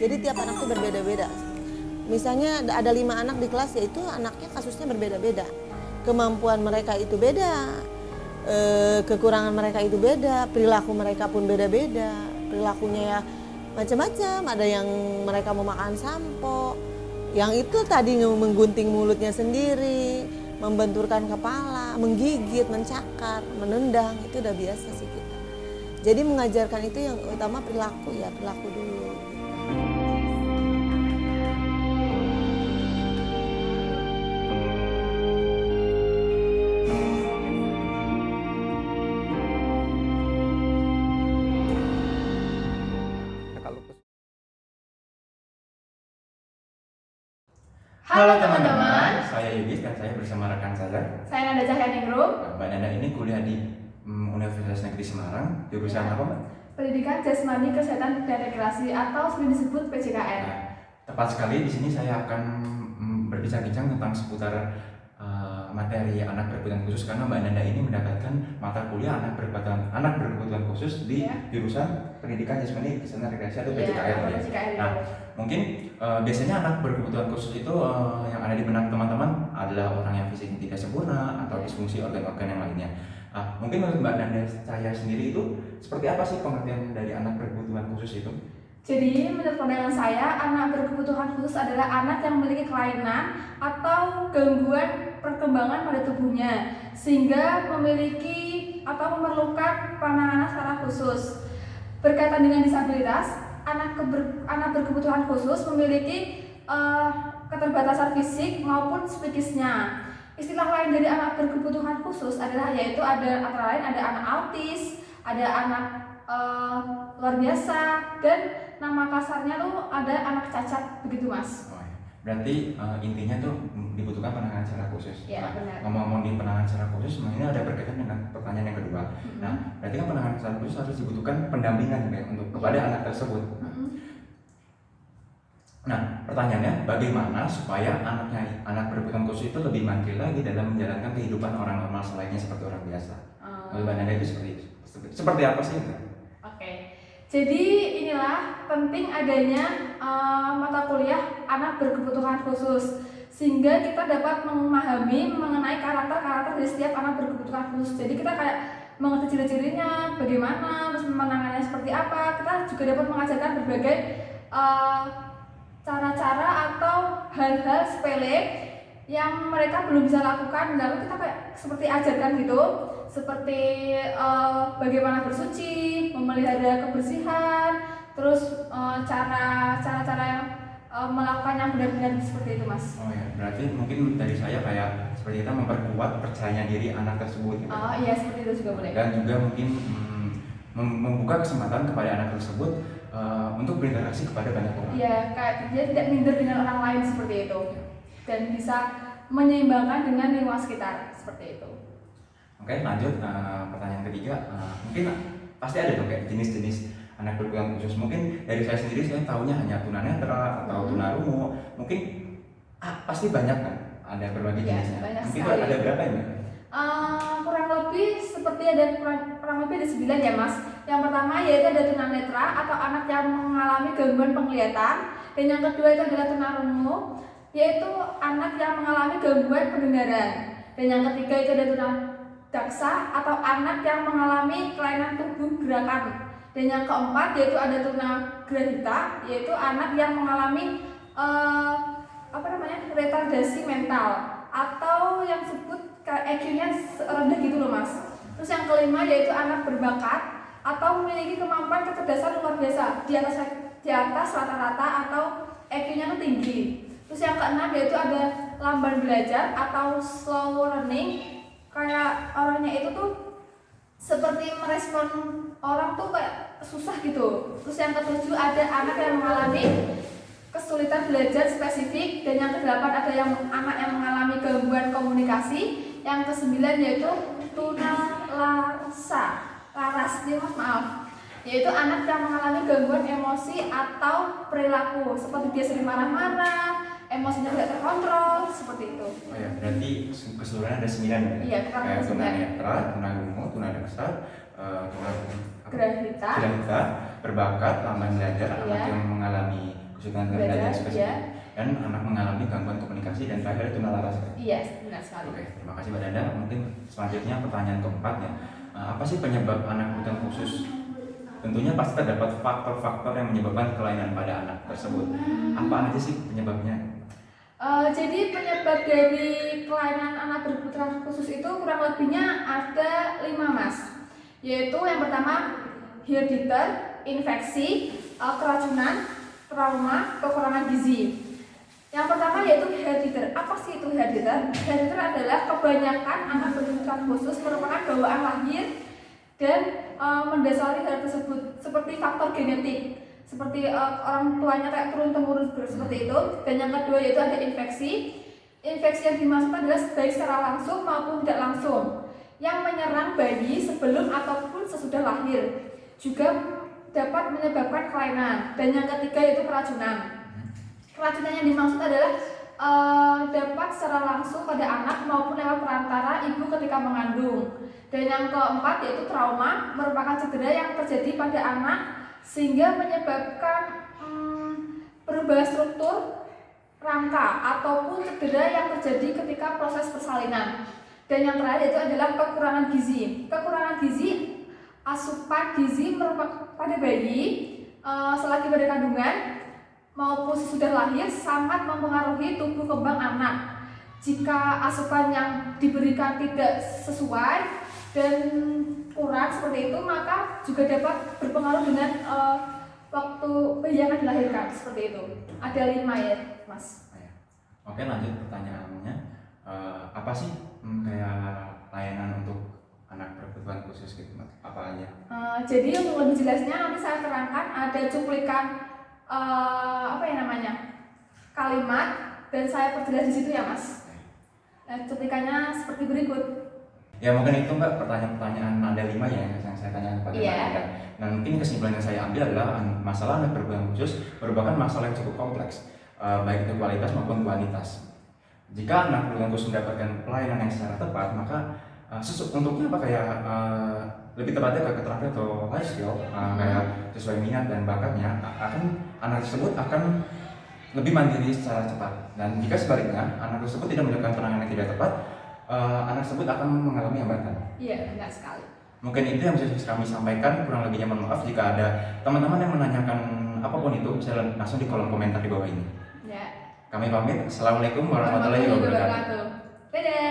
Jadi tiap anak itu berbeda-beda. Misalnya ada 5 anak di kelas, yaitu anaknya kasusnya berbeda-beda. Kemampuan mereka itu beda, kekurangan mereka itu beda, perilaku mereka pun beda-beda. Perilakunya ya macam-macam, ada yang mereka mau makan sampo, yang itu tadi menggunting mulutnya sendiri, membenturkan kepala, menggigit, mencakar, menendang, itu udah biasa sih kita. Jadi mengajarkan itu yang utama perilaku ya, perilaku dulu. Halo teman-teman, saya Yudis dan saya bersama rekan saya. Saya Nanda Cahyaningrum. Mbak Nanda ini kuliah di Universitas Negeri Semarang, jurusan apa Mbak? Pendidikan Jasmani Kesehatan dan Rekreasi atau sering disebut PJKN. Nah, tepat sekali di sini saya akan berbincang-bincang tentang seputar materi anak berkebutuhan khusus karena Mbak Nanda ini mendapatkan mata kuliah anak berkebutuhan khusus di jurusan Pendidikan Jasmani Kesehatan dan Rekreasi atau PJKN. Nah, mungkin biasanya anak berkebutuhan khusus itu yang ada di benak teman-teman adalah orang yang fisiknya tidak sempurna atau disfungsi organ-organ yang lainnya. Mungkin menurut Mbak Nanda saya sendiri itu seperti apa sih pengertian dari anak berkebutuhan khusus itu? Jadi menurut pandangan saya, anak berkebutuhan khusus adalah anak yang memiliki kelainan atau gangguan perkembangan pada tubuhnya sehingga memiliki atau memerlukan penanganan secara khusus. Berkaitan dengan disabilitas, anak berkebutuhan khusus memiliki keterbatasan fisik maupun psikisnya. Istilah lain dari anak berkebutuhan khusus adalah yaitu ada antara lain ada anak autis, ada anak luar biasa, dan nama kasarnya tuh ada anak cacat, begitu Mas. Oh, ya. Berarti intinya tuh dibutuhkan penanganan secara khusus. Ya, benar. Ngomong-ngomong di penanganan secara khusus, ini ada berkaitan dengan pertanyaan yang kedua. Nah, berarti kan penanganan secara khusus harus dibutuhkan pendampingan ya untuk kepada anak tersebut. Nah, pertanyaannya bagaimana supaya anak berkebutuhan khusus itu lebih mandiri lagi dalam menjalankan kehidupan orang normal selainnya seperti orang biasa? Menurut Mbak Nanda itu seperti apa sih? Oke. Jadi inilah penting adanya mata kuliah anak berkebutuhan khusus sehingga kita dapat memahami mengenai karakter-karakter dari setiap anak berkebutuhan khusus. Jadi kita kayak mengerti ciri-cirinya, bagaimana, terus menangannya seperti apa. Kita juga dapat mengajarkan berbagai cara-cara atau hal-hal sepele yang mereka belum bisa lakukan, lalu kita kayak seperti ajarkan gitu, seperti bagaimana bersuci, memelihara kebersihan, terus cara-cara yang melakukan yang benar-benar seperti itu Mas. Oh ya, berarti mungkin dari saya kayak seperti kita memperkuat percaya diri anak tersebut gitu. Oh iya, seperti itu juga boleh. Dan juga mungkin membuka kesempatan kepada anak tersebut untuk berinteraksi kepada banyak orang. Iya, kayak dia tidak minder dengan orang lain seperti itu, dan bisa menyeimbangkan dengan lingkungan sekitar seperti itu. Oke, lanjut pertanyaan ketiga. Mungkin pasti ada dong kayak jenis-jenis anak berkebutuhan khusus. Mungkin dari saya sendiri saya tahunya hanya tunanetra atau tunarungu. Mungkin pasti banyak kan, ada berbagai jenisnya. Mungkin sekali. Ada berapa ini? Kurang lebih seperti ada kurang lebih ada 9 ya Mas. Yang pertama yaitu ada tunanetra atau anak yang mengalami gangguan penglihatan, dan yang kedua itu adalah tunarungu, yaitu anak yang mengalami gangguan pendengaran, dan yang ketiga itu ada tunadaksa atau anak yang mengalami kelainan tubuh gerakan, dan yang keempat yaitu ada tunagrahita, yaitu anak yang mengalami retardasi mental atau yang disebut IQ-nya rendah gitu loh Mas. Terus yang kelima yaitu anak berbakat atau memiliki kemampuan kecerdasan luar biasa di atas rata-rata atau IQ-nya tuh tinggi. Terus yang keenam yaitu ada lamban belajar atau slow learning, kayak orangnya itu tuh seperti merespon orang tuh kayak susah gitu. Terus yang ketujuh ada anak yang mengalami kesulitan belajar spesifik, dan yang kedelapan ada anak yang mengalami gangguan komunikasi. Yang kesembilan yaitu laras, yaitu anak yang mengalami gangguan emosi atau perilaku, seperti dia sering marah-marah, emosinya tidak terkontrol, seperti itu. Oh ya, berarti keseluruhan ada 9 ya? Iya, kayak tunanetra, tunarungu, tunadaksa, grahita, berbakat, lamban belajar, anak yang mengalami kesulitan dalam Belajar, belajar spesifik, ya. dan anak mengalami gangguan komunikasi dan terakhir itu nalaras. Iya, benar sekali. Oke, terima kasih Mbak Danda. Mungkin selanjutnya pertanyaan keempat ya. Apa sih penyebab anak kebutuhan khusus? Tentunya pasti terdapat faktor-faktor yang menyebabkan kelainan pada anak tersebut. Apa aja sih penyebabnya? Jadi penyebab dari kelainan anak berkebutuhan khusus itu kurang lebihnya ada 5 Mas. Yaitu yang pertama herediter, infeksi, keracunan, trauma, kekurangan gizi. Yang pertama yaitu herediter. Apa sih itu herediter? Herediter adalah kebanyakan anak berkebutuhan khusus merupakan bawaan lahir dan mendasari hal tersebut seperti faktor genetik. Seperti orang tuanya kayak turun-temurun seperti itu. Dan yang kedua yaitu ada infeksi. Infeksi yang dimaksud adalah baik secara langsung maupun tidak langsung yang menyerang bayi sebelum ataupun sesudah lahir. Juga dapat menyebabkan kelainan. Dan yang ketiga yaitu keracunan. Keracunan yang dimaksud adalah dapat secara langsung pada anak maupun lewat perantara ibu ketika mengandung. Dan yang keempat yaitu trauma, merupakan cedera yang terjadi pada anak sehingga menyebabkan perubahan struktur rangka ataupun cedera yang terjadi ketika proses persalinan. Dan yang terakhir itu adalah kekurangan gizi. Kekurangan gizi, asupan gizi merupakan pada bayi selagi pada kandungan maupun sesudah lahir sangat mempengaruhi tumbuh kembang anak. Jika asupan yang diberikan tidak sesuai dan kurang seperti itu, maka juga dapat berpengaruh dengan waktu bayi yang akan dilahirkan seperti itu. Ada 5 ya, Mas. Oke, lanjut pertanyaannya. Apa sih kayak layanan untuk anak berkebutuhan khusus gitu, Mas? Apa aja? Jadi untuk lebih jelasnya nanti saya terangkan ada cuplikan kalimat dan saya perjelas di situ ya, Mas. Cuplikannya seperti berikut. Ya mungkin itu Mbak pertanyaan-pertanyaan Anda 5 ya yang saya tanyakan kepada Iya. Anda. Dan mungkin kesimpulan yang saya ambil adalah masalah anak berkebutuhan khusus merupakan masalah yang cukup kompleks, baik itu kualitas maupun kuantitas. Jika anak berkebutuhan khusus mendapatkan pelayanan yang secara tepat, maka untuknya apa kayak lebih tepatnya ke keterampilan atau life skill, kayak sesuai minat dan bakatnya, anak tersebut akan lebih mandiri secara cepat. Dan jika sebaliknya anak tersebut tidak mendapatkan penanganan yang tidak tepat, anak tersebut akan mengalami hambatan. Iya, benar sekali. Mungkin itu yang bisa kami sampaikan. Kurang lebihnya mohon maaf jika ada teman-teman yang menanyakan apapun itu, bisa langsung di kolom komentar di bawah ini. Ya. Kami pamit. Assalamualaikum warahmatullahi wabarakatuh. Dadah.